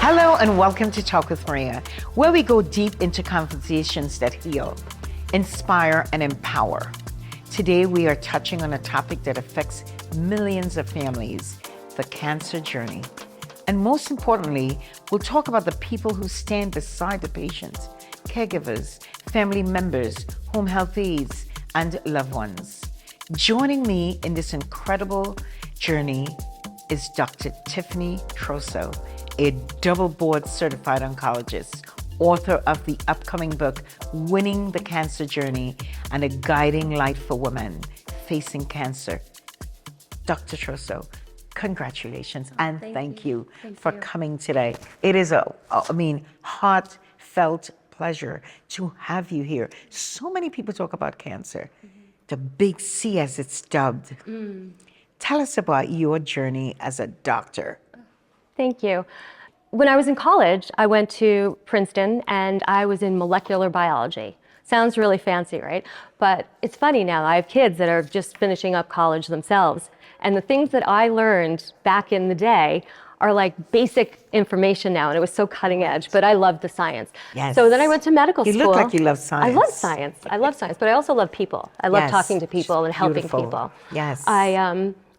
Hello and welcome to Talk with Maria, where we go deep into conversations that heal, inspire, and empower. Today we are touching on a topic that affects millions of families, the cancer journey. And most importantly, we'll talk about the people who stand beside the patients, caregivers, family members, home health aides, and loved ones. Joining me in this incredible journey is Dr. Tiffany Trosso, a double board certified oncologist, author of the upcoming book, Winning the Cancer Journey, and a guiding light for women facing cancer. Dr. Trosso, congratulations and thank you for coming today. It is a heartfelt pleasure to have you here. So many people talk about cancer, the big C as it's dubbed. Tell us about your journey as a doctor. Thank you. When I was in college, I went to Princeton and I was in molecular biology. Sounds really fancy, right? But it's funny now, I have kids that are just finishing up college themselves. And the things that I learned back in the day are like basic information now, and it was so cutting edge, but I loved the science. Yes. So then I went to medical school. You look like you love science. I love science. I love science, but I also love people. I love talking to people and helping people. Yes.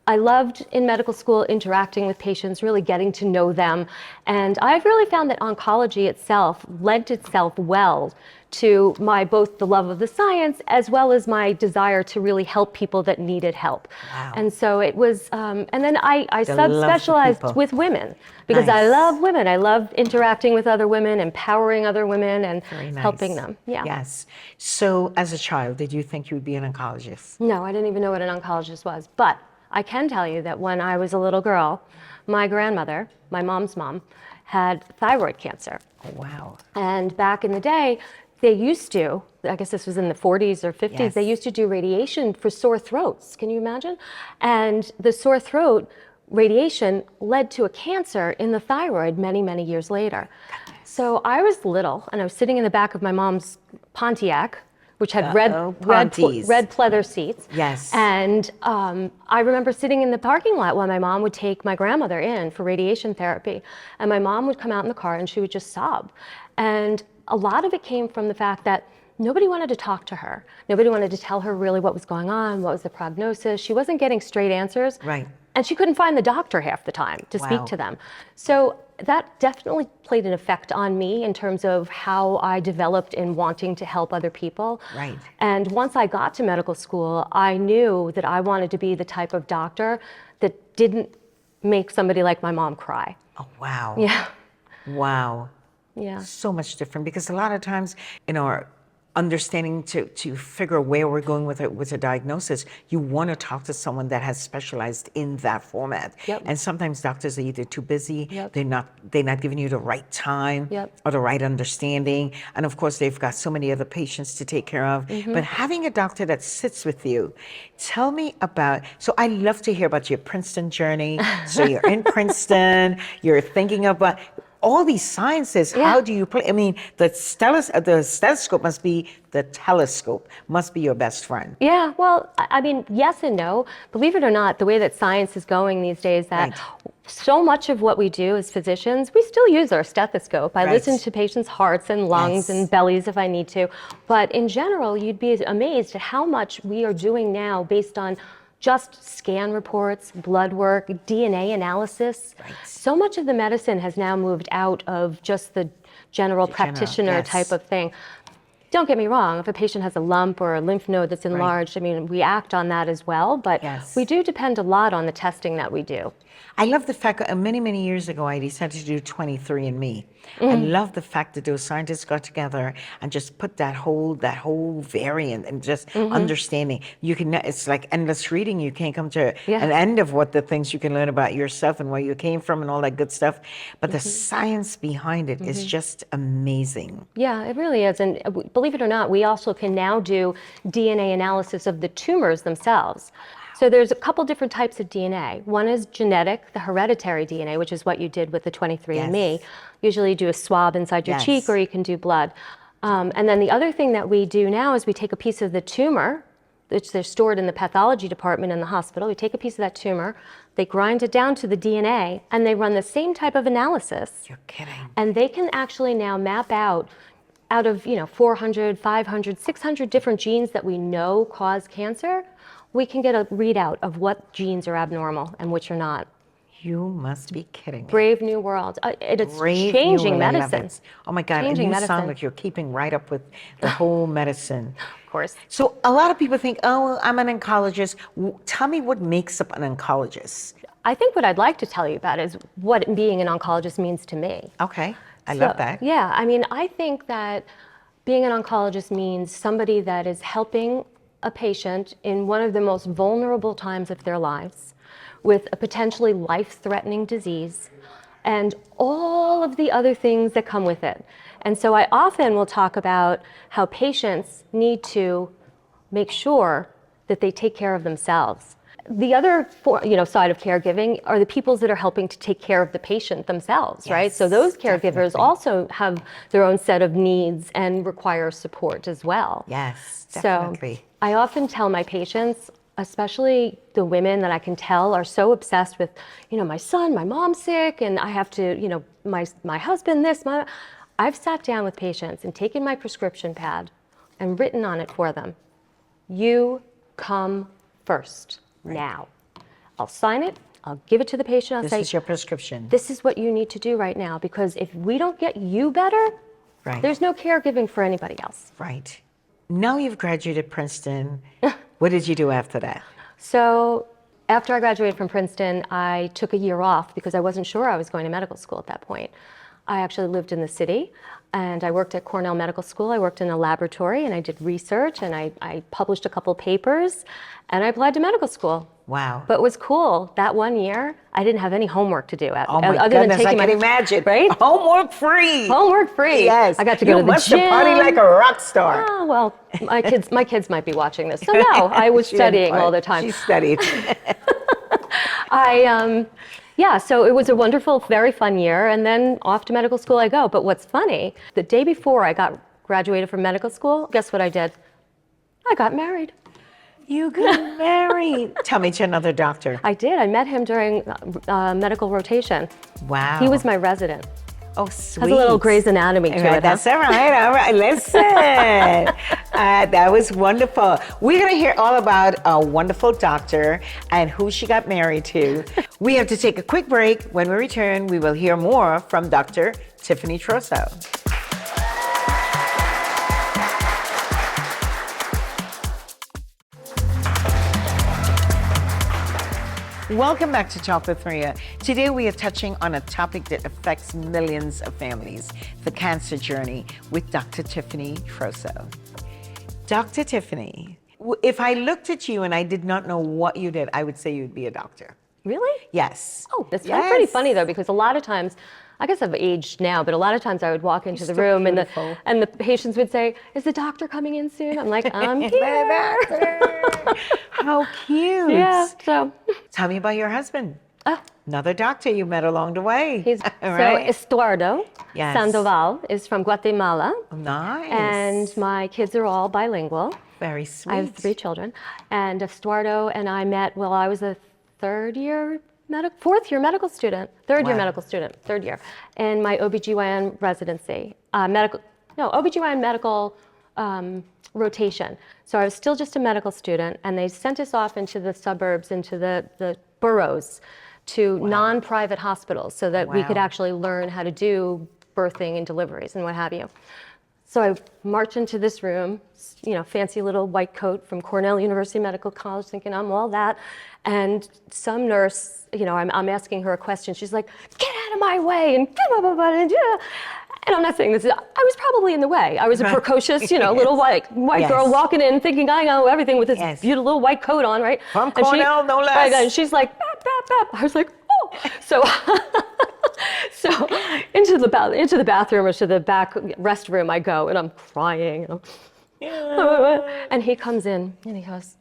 I loved in medical school interacting with patients, really getting to know them. And I've really found that oncology itself lent itself well to my both the love of the science as well as my desire to really help people that needed help. Wow. And so it was, and then I subspecialized with women because I love women. I love interacting with other women, empowering other women, and helping them. Yeah. Yes. So as a child, did you think you would be an oncologist? No, I didn't even know what an oncologist was. But I can tell you that when I was a little girl, my grandmother, my mom's mom, had thyroid cancer. Oh, wow. And back in the day, they used to, I guess this was in the 40s or 50s, they used to do radiation for sore throats. Can you imagine? And the sore throat radiation led to a cancer in the thyroid many, many years later. So I was little and I was sitting in the back of my mom's Pontiac, which had red pleather seats. Yes. And I remember sitting in the parking lot while my mom would take my grandmother in for radiation therapy. And my mom would come out in the car and she would just sob. And a lot of it came from the fact that nobody wanted to talk to her. Nobody wanted to tell her really what was going on, what was the prognosis. She wasn't getting straight answers. Right. And she couldn't find the doctor half the time to speak to them. So that definitely played an effect on me in terms of how I developed in wanting to help other people. Right. And once I got to medical school, I knew that I wanted to be the type of doctor that didn't make somebody like my mom cry. Oh, wow. Yeah. Wow. Yeah. So much different, because a lot of times in our understanding to figure where we're going with a diagnosis, you want to talk to someone that has specialized in that format. Yep. And sometimes doctors are either too busy, Yep. they're not giving you the right time Yep. or the right understanding. And of course, they've got so many other patients to take care of. But having a doctor that sits with you, tell me about, so I love to hear about your Princeton journey. So you're in Princeton, you're thinking about all these sciences. How do you play? I mean, the stethoscope must be, the telescope must be your best friend. Yeah, well, I mean, yes and no. Believe it or not, the way that science is going these days, that so much of what we do as physicians, we still use our stethoscope. I listen to patients' hearts and lungs and bellies if I need to. But in general, you'd be amazed at how much we are doing now based on just scan reports, blood work, DNA analysis. So much of the medicine has now moved out of just the general practitioner type of thing. Don't get me wrong, if a patient has a lump or a lymph node that's enlarged, I mean, we act on that as well, but we do depend a lot on the testing that we do. I love the fact that many, many years ago, I decided to do 23andMe. I love the fact that those scientists got together and just put that whole variant and just understanding. You can, it's like endless reading. You can't come to an end of what the things you can learn about yourself and where you came from and all that good stuff. But the science behind it is just amazing. Yeah, it really is. And believe it or not, we also can now do DNA analysis of the tumors themselves. So there's a couple different types of DNA. One is genetic, the hereditary DNA, which is what you did with the 23andMe. Usually you do a swab inside your cheek, or you can do blood. And then the other thing that we do now is we take a piece of the tumor which they're stored in the pathology department in the hospital. We take a piece of that tumor, they grind it down to the DNA, and they run the same type of analysis. You're kidding. And they can actually now map out of 400, 500, 600 different genes that we know cause cancer, we can get a readout of what genes are abnormal and which are not. You must be kidding me. Brave new world. It's Brave changing new world. I love medicine. it. Oh my God, Changing and you medicine. sound like you're keeping right up with the whole medicine. Of course. So a lot of people think, oh, I'm an oncologist. Tell me what makes up an oncologist. I think what I'd like to tell you about is what being an oncologist means to me. Okay, I love that. Yeah, I mean, I think that being an oncologist means somebody that is helping a patient in one of the most vulnerable times of their lives with a potentially life-threatening disease and all of the other things that come with it. And so I often will talk about how patients need to make sure that they take care of themselves. The other side of caregiving are the people that are helping to take care of the patient themselves, Yes, right? So those caregivers definitely. also have their own set of needs and require support as well. Yes, definitely. So I often tell my patients, especially the women that I can tell are so obsessed with, my son, my mom's sick, and I have to, my husband, this, I've sat down with patients and taken my prescription pad and written on it for them. You come first. Now, I'll sign it, I'll give it to the patient, I'll say, This is your prescription. this is what you need to do right now, because if we don't get you better, Right. there's no caregiving for anybody else. Right. Now you've graduated Princeton. What did you do after that? So after I graduated from Princeton, I took a year off because I wasn't sure I was going to medical school at that point. I actually lived in the city, and I worked at Cornell Medical School. I worked in a laboratory, and I did research, and I published a couple papers, and I applied to medical school. Wow. But it was cool. That 1 year, I didn't have any homework to do. Oh my other goodness, than I taking can imagine. Right? Homework free. Homework free. Yes. I got to go to the You must gym. have partied like a rock star. Oh, well, my kids might be watching this. So no, I was She had studying fun. all the time. She studied. So it was a wonderful, very fun year, and then off to medical school I go. But what's funny, the day before I graduated from medical school, guess what I did? I got married. You got married. Tell me to another doctor. I did. I met him during medical rotation. Wow. He was my resident. Oh, sweet. Has a little Grey's Anatomy to it. That's all right. All right. Listen. That was wonderful. We're going to hear all about a wonderful doctor and who she got married to. We have to take a quick break. When we return, we will hear more from Dr. Tiffany Trosso. Welcome back to Talk with Maria. Today we are touching on a topic that affects millions of families, the cancer journey, with Dr. Tiffany Trosso. Dr. Tiffany, if I looked at you and I did not know what you did, I would say you'd be a doctor. Really? Yes. Oh, that's Yes. pretty funny though, because a lot of times, I guess I've aged now, but a lot of times I would walk into the still room beautiful. and the patients would say, "Is the doctor coming in soon?" I'm like, "I'm here." How cute. Yeah. So, Tell me about your husband. oh, Another doctor you met along the way. he's Right? so Estuardo Yes. Sandoval is from Guatemala, Nice. and my kids are all bilingual. Very sweet. I have 3 children, and Estuardo and I met while I was a third year medical student in my OBGYN residency, OBGYN medical rotation. So I was still just a medical student, and they sent us off into the suburbs, into the boroughs, to non-private hospitals so that we could Wow. actually learn how to do birthing and deliveries and what have you. So I march into this room, fancy little white coat from Cornell University Medical College, thinking I'm all that. And some nurse, I'm asking her a question. She's like, "Get out of my way," and blah, blah, blah, and I'm not saying this. I was probably in the way. I was a precocious, little white Yes. girl walking in, thinking I know everything with this Yes. beautiful little white coat on, right? From And Cornell, no less. Right, and she's like, "Bap, bap, bap." I was like, "Oh." So, into the bathroom or to the back restroom I go, and I'm crying. And he comes in and he goes,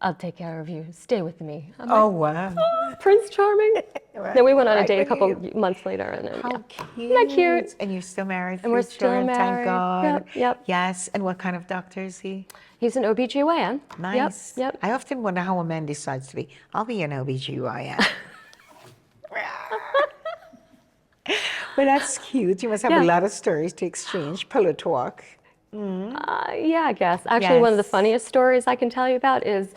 I'll take care of you. Stay with me. I'm Oh, like, wow. oh, Prince Charming. Then we went on a date a couple Right. months later. And then, How yeah. cute. Isn't that cute? And you're still married, And we're 3 still children, thank married. God. Yep. Yes. And what kind of doctor is he? He's an OBGYN. Nice. Yep. I often wonder how a man decides to be, I'll be an OBGYN. But that's cute. You must have a lot of stories to exchange, pillow talk. Yeah, I guess. Actually, one of the funniest stories I can tell you about is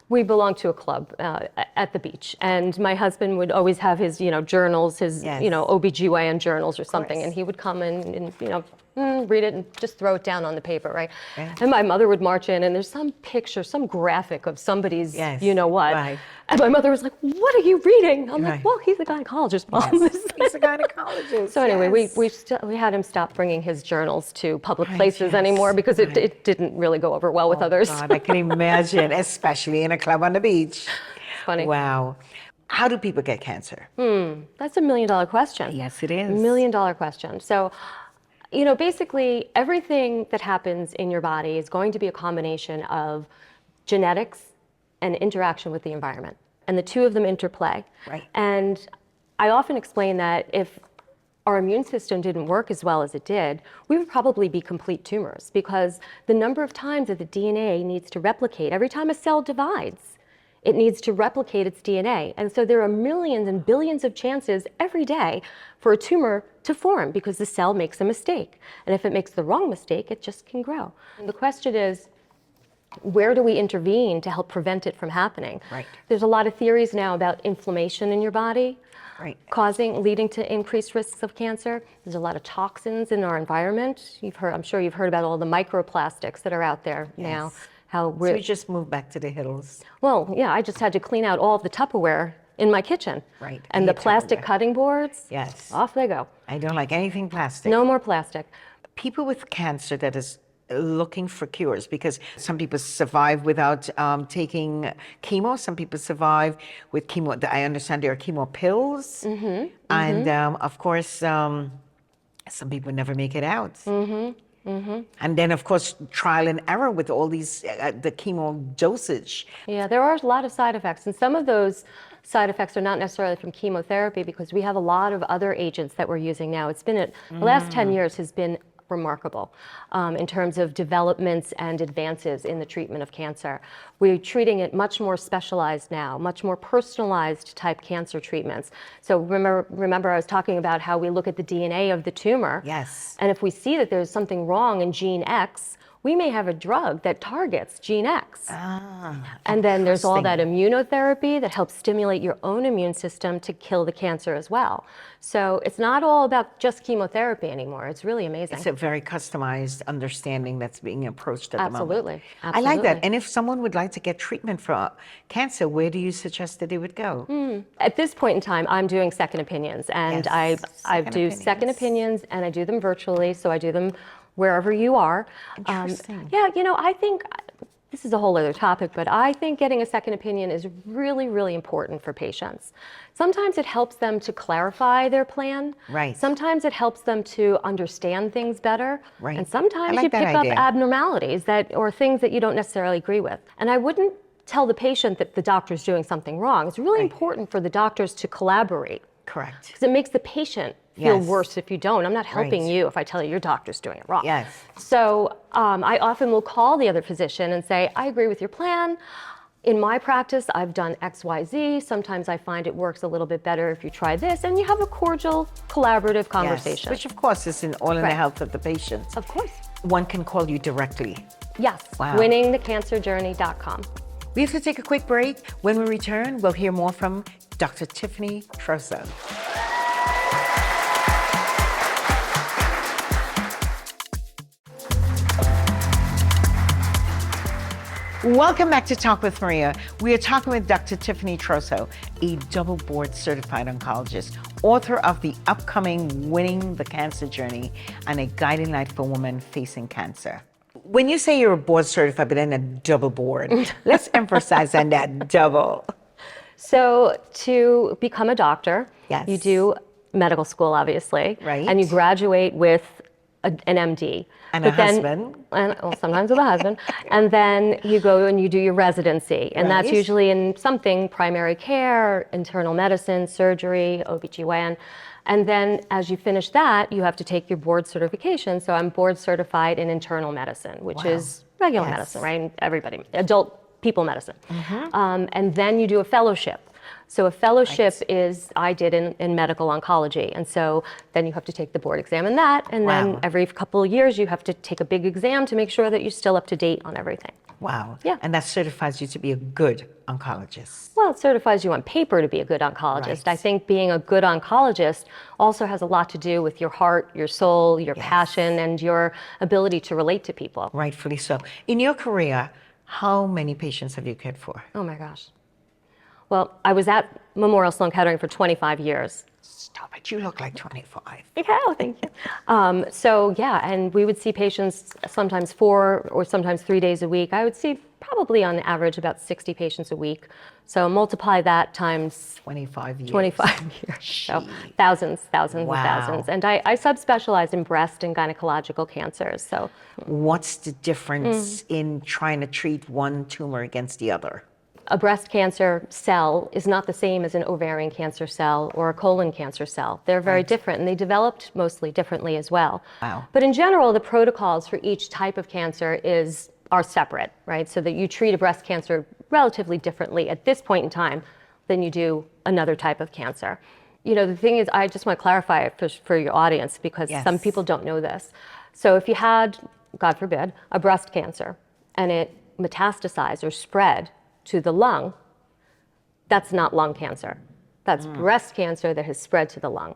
we belong to a club at the beach, and my husband would always have his, journals, his, OBGYN journals or something, and he would come in and, read it and just throw it down on the paper, right? Yeah. And my mother would march in, and there's some picture, some graphic of somebody's, what. Right. And my mother was like, "What are you reading?" I'm Right. like, "Well, he's a gynecologist, Mom." Yes. He's a gynecologist. So anyway, yes. we had him stop bringing his journals to public Right, places yes, anymore because right. it didn't really go over well with others. God, I can imagine, especially in a club on the beach. Funny. Wow. How do people get cancer? That's $1 million question. Yes, it is. $1 million question. So, basically everything that happens in your body is going to be a combination of genetics and interaction with the environment. And the two of them interplay. Right. And I often explain that if our immune system didn't work as well as it did, we would probably be complete tumors because the number of times that the DNA needs to replicate, every time a cell divides, it needs to replicate its DNA. And so there are millions and billions of chances every day for a tumor to form because the cell makes a mistake. And if it makes the wrong mistake, it just can grow. And the question is, where do we intervene to help prevent it from happening? Right. There's a lot of theories now about inflammation in your body. Right. Leading to increased risks of cancer. There's a lot of toxins in our environment. I'm sure you've heard about all the microplastics that are out there now. So we just moved back to the hills. Well, yeah, I just had to clean out all of the Tupperware in my kitchen. Right. And the plastic cutting boards, Yes. off they go. I don't like anything plastic. No more plastic. People with cancer that is looking for cures, because some people survive without taking chemo. Some people survive with chemo. I understand there are chemo pills. And of course, some people never make it out. And then, of course, trial and error with all these, the chemo dosage. Yeah, there are a lot of side effects, and some of those side effects are not necessarily from chemotherapy because we have a lot of other agents that we're using now. It's been, the last 10 years has been remarkable in terms of developments and advances in the treatment of cancer. We're treating it much more specialized now, much more personalized type cancer treatments. So remember I was talking about how we look at the DNA of the tumor. Yes. And if we see that there's something wrong in gene X, we may have a drug that targets gene X. And then there's all that immunotherapy that helps stimulate your own immune system to kill the cancer as well. So it's not all about just chemotherapy anymore. It's really amazing. It's a very customized understanding that's being approached at the moment. Absolutely. I like that. And if someone would like to get treatment for cancer, where do you suggest that they would go? At this point in time, I'm doing second opinions, and Yes, I do second opinions, and I do them virtually, so I do them wherever you are. Interesting. Yeah, I think this is a whole other topic, but I think getting a second opinion is really, really important for patients. Sometimes it helps them to clarify their plan. Right. Sometimes it helps them to understand things better. Right. And sometimes I like you that pick up idea. abnormalities or things that you don't necessarily agree with. And I wouldn't tell the patient that the doctor's doing something wrong. It's really important for the doctors to collaborate. Correct. Because it makes the patient feel Yes. worse if you don't. I'm not helping Right. you if I tell you your doctor's doing it wrong. Yes. So I often will call the other physician and say, I agree with your plan. In my practice, I've done X, Y, Z. Sometimes I find it works a little bit better if you try this. And you have a cordial, collaborative conversation. Yes. Which, of course, is all in the Right. health of the patient. Of course. One can call you directly. Yes. Wow. winningthecancerjourney.com. We have to take a quick break. When we return, we'll hear more from Dr. Tiffany Troso. Welcome back to Talk with Maria. We are talking with Dr. Tiffany Troso, a double board certified oncologist, author of the upcoming Winning the Cancer Journey and a Guiding Light for Women Facing Cancer. When you say you're a board certified, but then a double board, let's emphasize on that double. So to become a doctor, Yes. you do medical school, obviously. Right. And you graduate with an MD. And but a then, husband. And, well, sometimes with a husband. And then you go and you do your residency. And that's Right. usually in something primary care, internal medicine, surgery, OBGYN. And then as you finish that, you have to take your board certification. So I'm board certified in internal medicine, which Wow. is regular Yes. medicine, right? Everybody, adult people medicine. And then you do a fellowship. So a fellowship is, I did in medical oncology. And so then you have to take the board exam in that. And Wow. then every couple of years, you have to take a big exam to make sure that you're still up to date on everything. Wow. Yeah. And that certifies you to be a good oncologist. Well, it certifies you on paper to be a good oncologist. Right. I think being a good oncologist also has a lot to do with your heart, your soul, your passion, and your ability to relate to people. Rightfully so. In your career, how many patients have you cared for? Oh my gosh. Well, I was at Memorial Sloan Kettering for 25 years. Stop it. You look like 25. Yeah, thank you. So yeah, and we would see patients sometimes 4 or sometimes 3 days a week. I would see probably on average about 60 patients a week. So multiply that times 25 years. 25 years. So thousands and Wow. thousands. And I subspecialize in breast and gynecological cancers. So What's the difference in trying to treat one tumor against the other? a breast cancer cell is not the same as an ovarian cancer cell or a colon cancer cell. They're very different, and they developed mostly differently as well. Wow. But in general, the protocols for each type of cancer are separate, right? So that you treat a breast cancer relatively differently at this point in time than you do another type of cancer. You know, the thing is, I just want to clarify it for your audience, because some people don't know this. So if you had, God forbid, a breast cancer and it metastasized or spread to the lung, that's not lung cancer. That's breast cancer that has spread to the lung.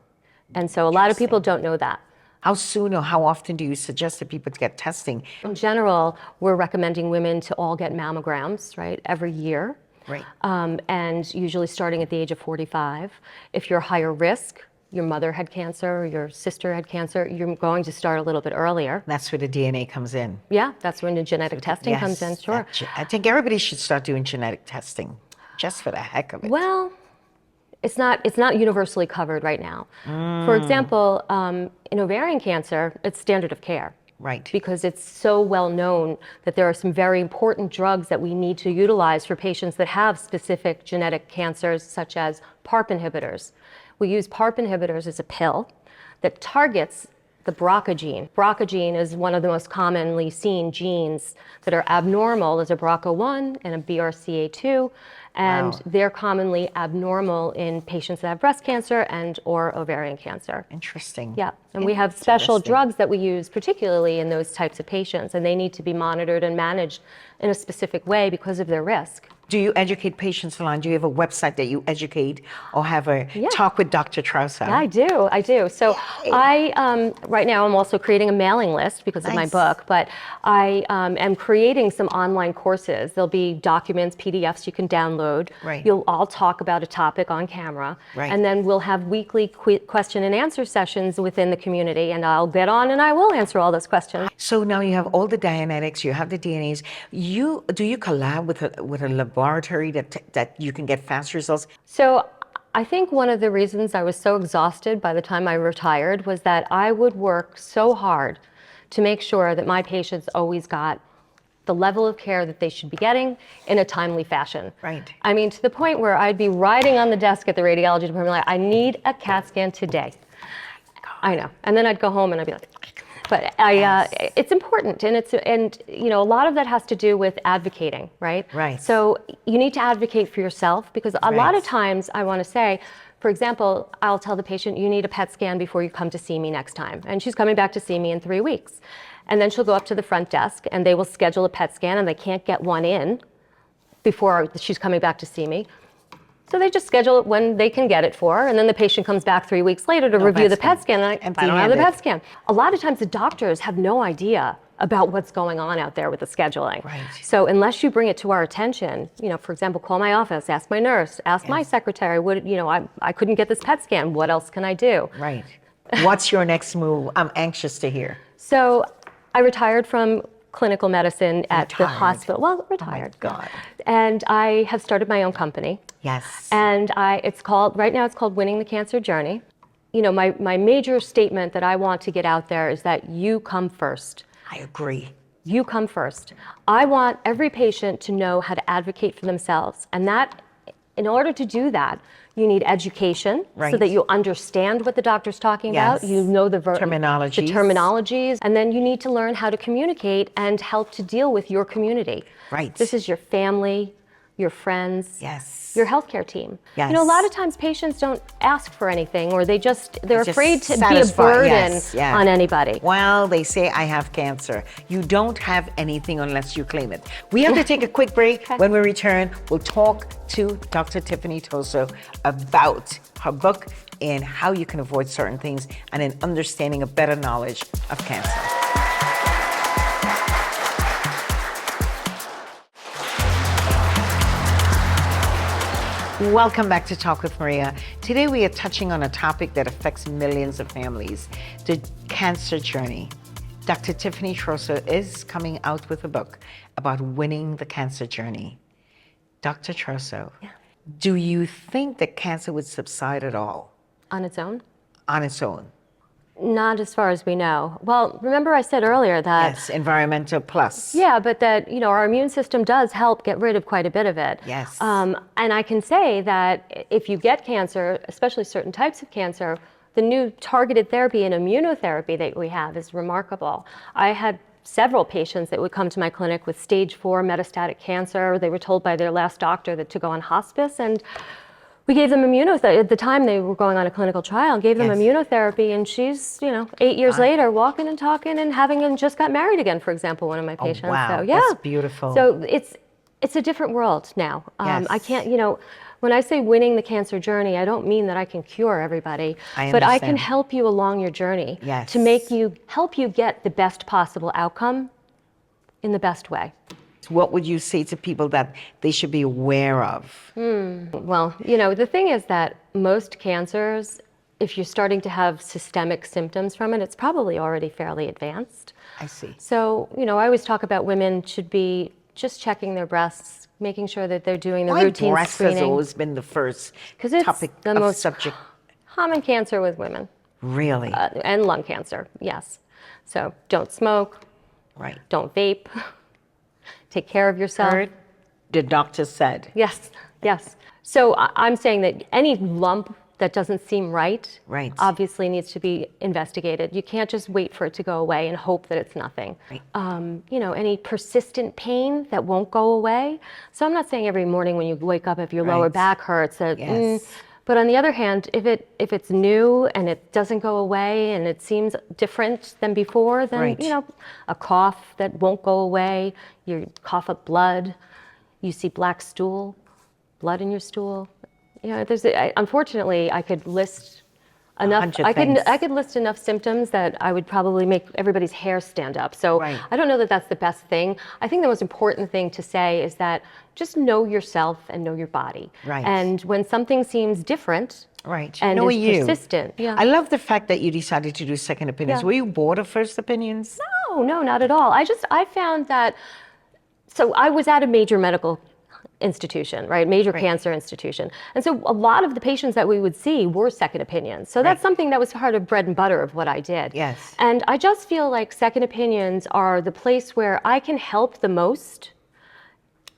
And so a lot of people don't know that. How soon or how often do you suggest that people get testing? In general, we're recommending women to all get mammograms, right, every year. Right. And usually starting at the age of 45. If you're higher risk, your mother had cancer, or your sister had cancer, you're going to start a little bit earlier. That's where the DNA comes in. Yeah, that's when the genetic testing comes in, sure. I think everybody should start doing genetic testing, just for the heck of it. Well, it's not universally covered right now. For example, in ovarian cancer, it's standard of care. Right. Because it's so well known that there are some very important drugs that we need to utilize for patients that have specific genetic cancers, such as PARP inhibitors. We use PARP inhibitors as a pill that targets the BRCA gene. BRCA gene is one of the most commonly seen genes that are abnormal. There's a BRCA1 and a BRCA2, and they're commonly abnormal in patients that have breast cancer and or ovarian cancer. Interesting. Yeah, and we have special drugs that we use particularly in those types of patients, and they need to be monitored and managed in a specific way because of their risk. Do you educate patients online? Do you have a website that you educate, or have a talk with Dr. Trauser? I do. So I, right now I'm also creating a mailing list because of my book, but I am creating some online courses. There'll be documents, PDFs you can download. Right. You'll all talk about a topic on camera. Right. And then we'll have weekly question and answer sessions within the community, and I'll get on and I will answer all those questions. So now you have all the Dianetics, you have the DNAs. Do you collab with a laboratory that you can get fast results? So I think one of the reasons I was so exhausted by the time I retired was that I would work so hard to make sure that my patients always got the level of care that they should be getting in a timely fashion. Right. I mean, to the point where I'd be writing on the desk at the radiology department like, I need a CAT scan today. I know. And then I'd go home and I'd be like, but it's important, and you know, a lot of that has to do with advocating, right? Right. So you need to advocate for yourself, because a lot of times I want to say, for example, I'll tell the patient, you need a PET scan before you come to see me next time, and she's coming back to see me in 3 weeks, and then she'll go up to the front desk and they will schedule a PET scan, and they can't get one in before she's coming back to see me. So they just schedule it when they can get it for her, and then the patient comes back 3 weeks later to review the PET scan, and I don't have the PET scan. A lot of times the doctors have no idea about what's going on out there with the scheduling. Right. So unless you bring it to our attention, you know, for example, call my office, ask my nurse, ask my secretary, I couldn't get this PET scan, what else can I do? Right. What's your next move? I'm anxious to hear. So I retired from clinical medicine at the hospital. Well, retired. Oh my God. And I have started my own company. Yes. And right now it's called Winning the Cancer Journey. my major statement that I want to get out there is that you come first. I agree. You come first. I want every patient to know how to advocate for themselves. And that, in order to do that, you need education so that you understand what the doctor's talking about. You know the terminologies. And then you need to learn how to communicate and help to deal with your community. Right. This is your family, your friends, your healthcare team. Yes. A lot of times patients don't ask for anything, or they're afraid to be a burden on anybody. Well, they say I have cancer. You don't have anything unless you claim it. We have to take a quick break. When we return, we'll talk to Dr. Tiffany Toso about her book and how you can avoid certain things and an understanding, a better knowledge of cancer. Welcome back to Talk with Maria. Today we are touching on a topic that affects millions of families, the cancer journey. Dr. Tiffany Toso is coming out with a book about winning the cancer journey. Dr. Toso, do you think that cancer would subside at all? On its own? On its own. Not as far as we know. Well, remember I said earlier that... Yes, environmental plus. Yeah, but that, our immune system does help get rid of quite a bit of it. Yes. And I can say that if you get cancer, especially certain types of cancer, the new targeted therapy and immunotherapy that we have is remarkable. I had several patients that would come to my clinic with stage 4 metastatic cancer. They were told by their last doctor that to go on hospice, and we gave them immunotherapy. At the time, they were going on a clinical trial, and gave them immunotherapy, and she's, 8 years later, walking and talking and just got married again, for example, one of my patients. Oh, wow, so, yeah. That's beautiful. So it's a different world now. I can't, when I say winning the cancer journey, I don't mean that I can cure everybody, but I can help you along your journey to help you get the best possible outcome in the best way. What would you say to people that they should be aware of? Well, the thing is that most cancers, if you're starting to have systemic symptoms from it, it's probably already fairly advanced. I see. So, I always talk about women should be just checking their breasts, making sure that they're doing the routine breast screening. has always been the first topic the of most subject. Common cancer with women. Really? And lung cancer, yes. So don't smoke. Right. Don't vape. Take care of yourself. Heard? The doctor said. Yes, yes. So I'm saying that any lump that doesn't seem right, obviously needs to be investigated. You can't just wait for it to go away and hope that it's nothing. Right. Any persistent pain that won't go away. So I'm not saying every morning when you wake up, if your lower back hurts, but on the other hand, if it's new and it doesn't go away and it seems different than before, then a cough that won't go away, you cough up blood, you see black stool, blood in your stool. Unfortunately, I could list enough. I could list enough symptoms that I would probably make everybody's hair stand up. So I don't know that that's the best thing. I think the most important thing to say is that just know yourself and know your body. Right. And when something seems different, and is persistent. Yeah. I love the fact that you decided to do second opinions. Were you bored of first opinions? No, not at all. I found that. So I was at a major medical institution, major cancer institution. And so a lot of the patients that we would see were second opinions. So that's something that was part of bread and butter of what I did. Yes. And I just feel like second opinions are the place where I can help the most.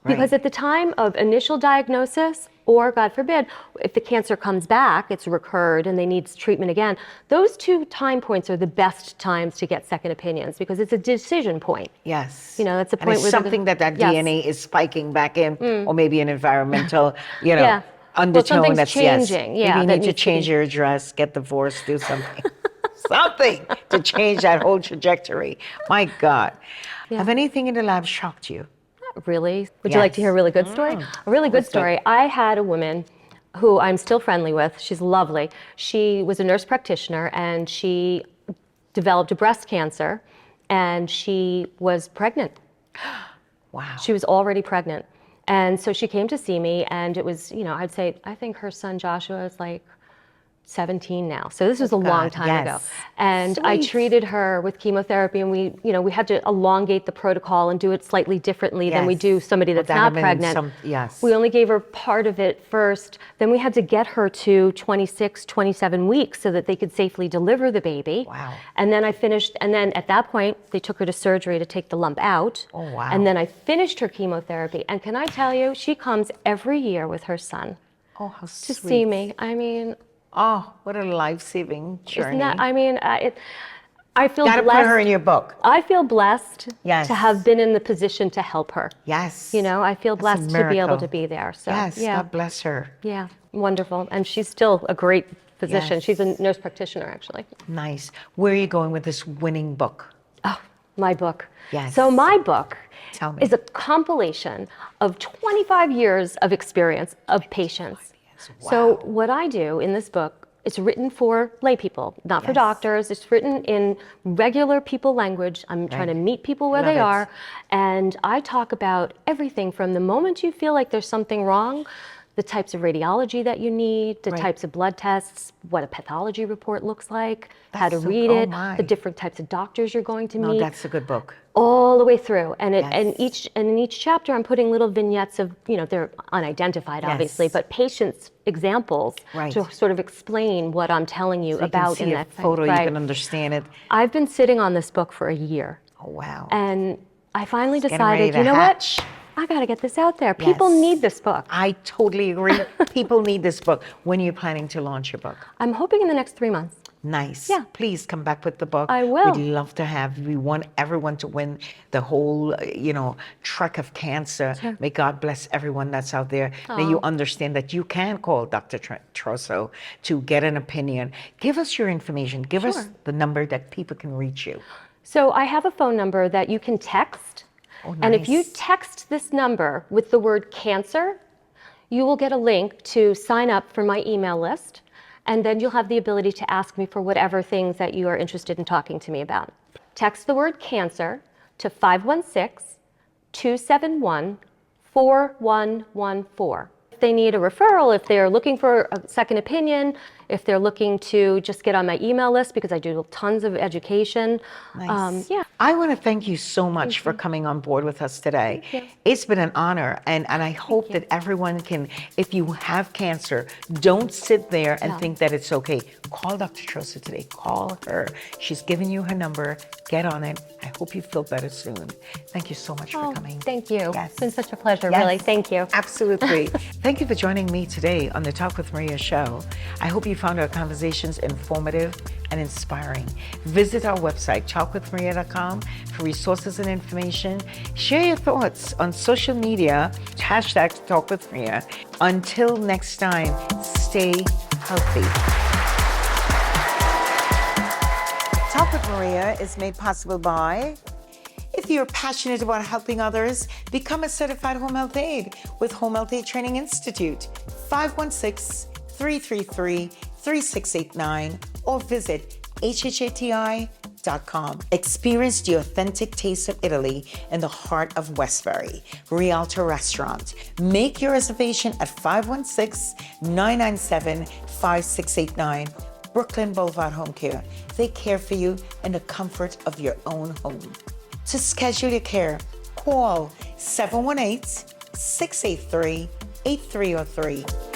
Because at the time of initial diagnosis, or God forbid, if the cancer comes back, it's recurred and they need treatment again, those 2 time points are the best times to get second opinions because it's a decision point. Yes. That's a point and it's where something that DNA is spiking back in, or maybe an environmental, undertone well, that's changing. Maybe you need to change your address, get divorced, do something. Something to change that whole trajectory. My God. Have anything in the lab shocked you? Really? Would you like to hear a really good story? A really good story. I had a woman who I'm still friendly with. She's lovely. She was a nurse practitioner and she developed a breast cancer and she was pregnant. Wow. She was already pregnant. And so she came to see me and it was, I think her son Joshua is like 17 now. So this was a long time ago. Yes. And I Sweet. treated her with chemotherapy, and we had to elongate the protocol and do it slightly differently than we Yes. do somebody that's Well, that not had been pregnant. yes. We only gave her part of it first. Then we had to get her to 26, 27 weeks so that they could safely deliver the baby. Wow. And then and then at that point, they took her to surgery to take the lump out. Oh, wow. And then I finished her chemotherapy. And can I tell you, she comes every year with her son Oh, how sweet. to see me. I mean, Oh, what a life-saving journey. isn't that, I mean, I feel Gotta blessed. put her in your book. I feel blessed Yes. to have been in the position to help her. Yes. I feel That's a blessed to be able miracle. to be there. So, Yes, yeah. God bless her. Yeah, wonderful. And she's still a great physician. Yes. She's a nurse practitioner, actually. Nice. Where are you going with this winning book? Oh, my book. Yes. So my book Tell me. is a compilation of 25 years of experience of patients. Wow. So what I do in this book, it's written for lay people, not for Yes. doctors. It's written in regular people language. I'm trying to meet people where Love they it. are. And I talk about everything from the moment you feel like there's something wrong, the types of radiology that you need, the Right. types of blood tests, what a pathology report looks like, how to That's so- read oh it, my. the different types of doctors you're going to No, meet, that's a good book. all the way through. And Yes. in each chapter, I'm putting little vignettes of, they're unidentified, obviously, Yes. but patients' examples Right. to sort of explain what I'm telling you So you can about see in a that thing. photo, you Right. can understand it. I've been sitting on this book for a year, Oh, wow. and I finally getting ready decided, to you know hatch. what? I got to get this out there. People Yes. need this book. I totally agree. People need this book. When are you planning to launch your book? I'm hoping in the next 3 months. Nice. Yeah. Please come back with the book. I will. We'd love to have. We want everyone to win the whole, trek of cancer. Sure. May God bless everyone that's out there. May you understand that you can call Dr. Trosso to get an opinion. Give us your information. Give us Sure. the number that people can reach you. So I have a phone number that you can text. Oh, And if you nice. text this number with the word cancer, you will get a link to sign up for my email list. And then you'll have the ability to ask me for whatever things that you are interested in talking to me about. Text the word cancer to 516-271-4114. If they need a referral, if they're looking for a second opinion, if they're looking to just get on my email list because I do tons of education. Nice. Yeah. I want to thank you so much for coming on board with us today. Thank you. It's been an honor, and I hope that everyone can, if you have cancer, don't sit there and No. think that it's okay. Call Dr. Trosa today. Call her. She's giving you her number. Get on it. I hope you feel better soon. Thank you so much for coming. Thank you. Yes. It's been such a pleasure, Yes. really. Thank you. Absolutely. Thank you for joining me today on the Talk with Maria show. I hope you found our conversations informative and inspiring. Visit our website, talkwithmaria.com, for resources and information. Share your thoughts on social media, #TalkWithMaria. Until next time, stay healthy. Talk with Maria is made possible by, if you're passionate about helping others, become a certified home health aide with Home Health Aid Training Institute, 516-333-3689, or visit hhati.com. Experience the authentic taste of Italy in the heart of Westbury, Rialto Restaurant. Make your reservation at 516-997-5689. Brooklyn Boulevard Home Care. They care for you in the comfort of your own home. To schedule your care, call 718-683-8303.